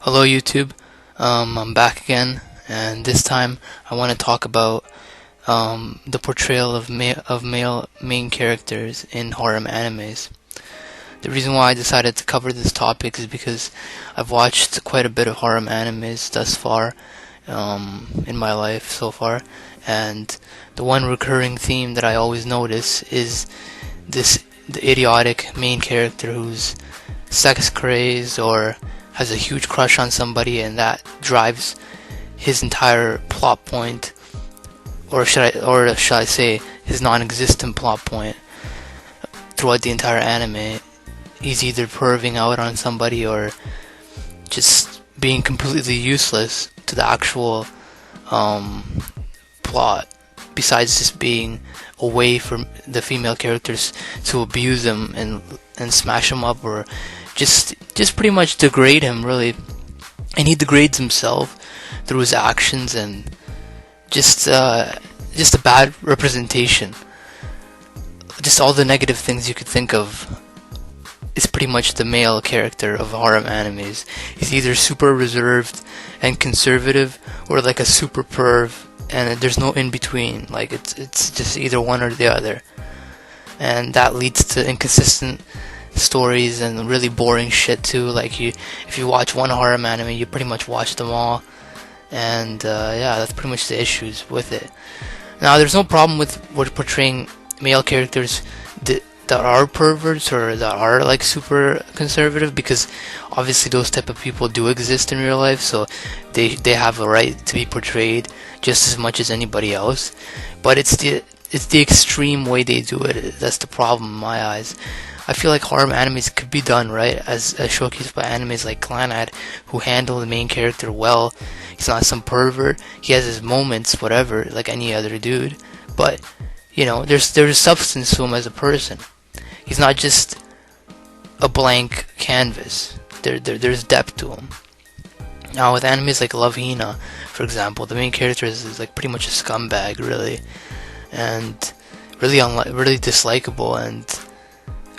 Hello YouTube, I'm back again, and this time I want to talk about the portrayal of male main characters in harem animes. The reason why I decided to cover this topic is because I've watched quite a bit of harem animes thus far in my life so far, and the one recurring theme that I always notice is the idiotic main character who's sex crazed or has a huge crush on somebody, and that drives his entire plot point, or should I say his non-existent plot point throughout the entire anime. He's either perving out on somebody or just being completely useless to the actual plot, besides just being a way for the female characters to abuse him and smash him up, or just pretty much degrade him, really. And he degrades himself through his actions, and just a bad representation. Just all the negative things you could think of is pretty much the male character of harem animes. He's either super reserved and conservative, or like a super perv, and there's no in between. Like it's just either one or the other, and that leads to inconsistent stories and really boring shit too. Like if you watch one harem anime, you pretty much watch them all, and yeah, that's pretty much the issues with it. Now, there's no problem with portraying male characters that are perverts or that are like super conservative, because obviously those type of people do exist in real life, so they have a right to be portrayed just as much as anybody else. But it's the extreme way they do it that's the problem in my eyes. I feel like harem animes could be done right, as showcased by animes like Clanad, who handle the main character well. He's not some pervert. He has his moments, whatever, like any other dude. But you know, there's substance to him as a person. He's not just a blank canvas. There's depth to him. Now, with animes like Love Hina, for example, the main character is like pretty much a scumbag, really, and really dislikable and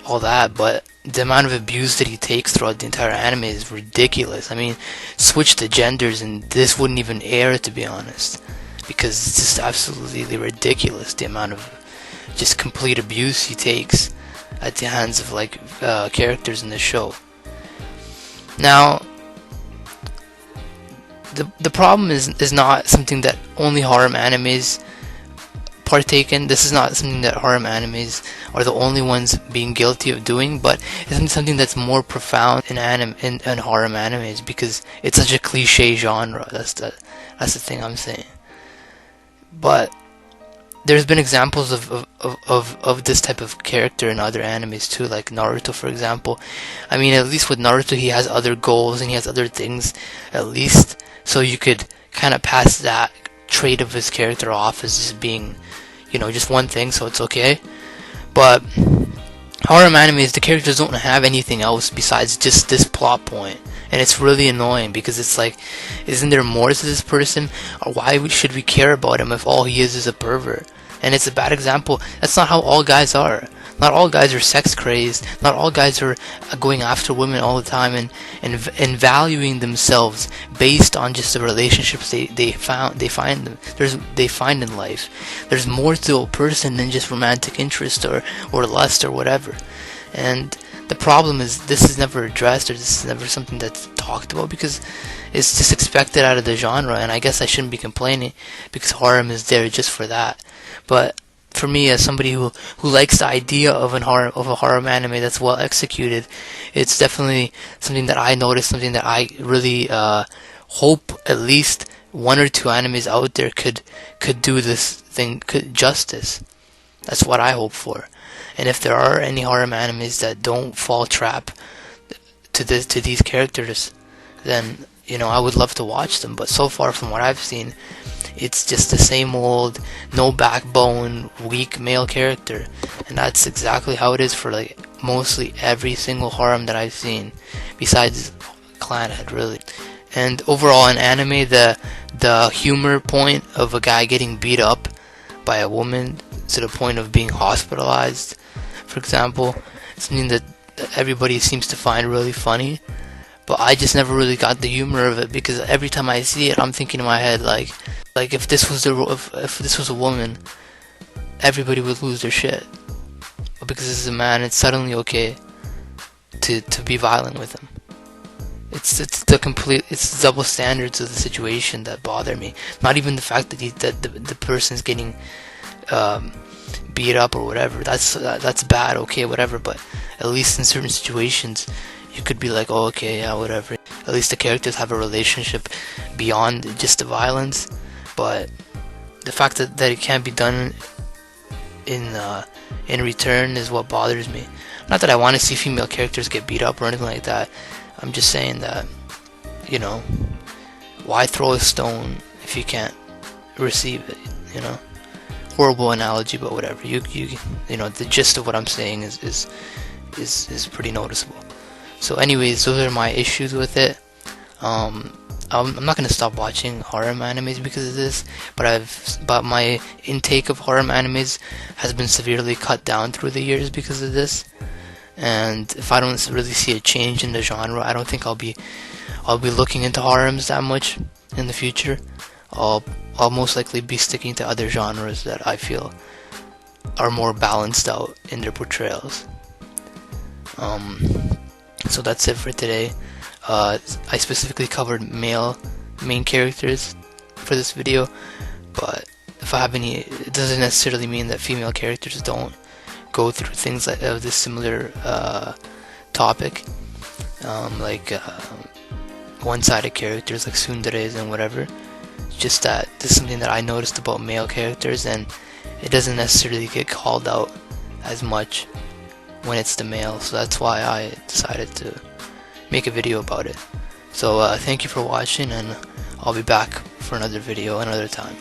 all that, but the amount of abuse that he takes throughout the entire anime is ridiculous. I mean, switch the genders and this wouldn't even air, to be honest, because it's just absolutely ridiculous the amount of just complete abuse he takes at the hands of like characters in the show. Now, the problem is not something that only harem animes partake in. This is not something that harem animes are the only ones being guilty of doing, but it's something that's more profound in harem animes, because it's such a cliche genre. That's the thing I'm saying. But there's been examples of this type of character in other animes too, like Naruto, for example. I mean, at least with Naruto, he has other goals and he has other things, at least, so you could kind of pass that trait of his character off as just being, you know, just one thing, so it's okay. But harem animes, the characters don't have anything else besides just this plot point, and it's really annoying, because it's like, isn't there more to this person, or why should we care about him if all he is a pervert? And it's a bad example. That's not how all guys are. Not all guys are sex crazed. Not all guys are going after women all the time and valuing themselves based on just the relationships they find in life. There's more to a person than just romantic interest or lust or whatever. And the problem is, this is never addressed, or this is never something that's talked about, because it's just expected out of the genre. And I guess I shouldn't be complaining, because harem is there just for that. But for me, as somebody who likes the idea of a harem anime that's well executed, it's definitely something that I noticed, something that I really hope at least one or two animes out there could do this thing justice. That's what I hope for. And if there are any harem animes that don't fall trap to these characters, then, you know, I would love to watch them. But so far, from what I've seen, it's just the same old, no backbone, weak male character. And that's exactly how it is for like mostly every single harem that I've seen, besides Clanhead, really. And overall, in anime, the humor point of a guy getting beat up by a woman to the point of being hospitalized, for example, something that everybody seems to find really funny. but I just never really got the humor of it, because every time I see it, I'm thinking in my head like if this was if this was a woman, everybody would lose their shit. But because this is a man, it's suddenly okay to be violent with him. It's it's double standards of the situation that bother me. Not even the fact that the person's getting beat up or whatever. That's bad. Okay, whatever. But at least in certain situations, you could be like, oh, okay, yeah, whatever. At least the characters have a relationship beyond just the violence. But the fact that it can't be done in return is what bothers me. Not that I want to see female characters get beat up or anything like that. I'm just saying that, you know, why throw a stone if you can't receive it? You know, horrible analogy, but whatever. You know, the gist of what I'm saying is pretty noticeable. So, anyways, those are my issues with it. I'm not gonna stop watching harem animes because of this, but my intake of harem animes has been severely cut down through the years because of this. And if I don't really see a change in the genre, I don't think I'll be looking into harems that much in the future. I'll most likely be sticking to other genres that I feel are more balanced out in their portrayals. So that's it for today. I specifically covered male main characters for this video, but if I have any, it doesn't necessarily mean that female characters don't go through things of this similar topic, like one-sided characters like tsunderes and whatever. It's just that this is something that I noticed about male characters, and it doesn't necessarily get called out as much when it's the male, so that's why I decided to make a video about it. So thank you for watching, and I'll be back for another video another time.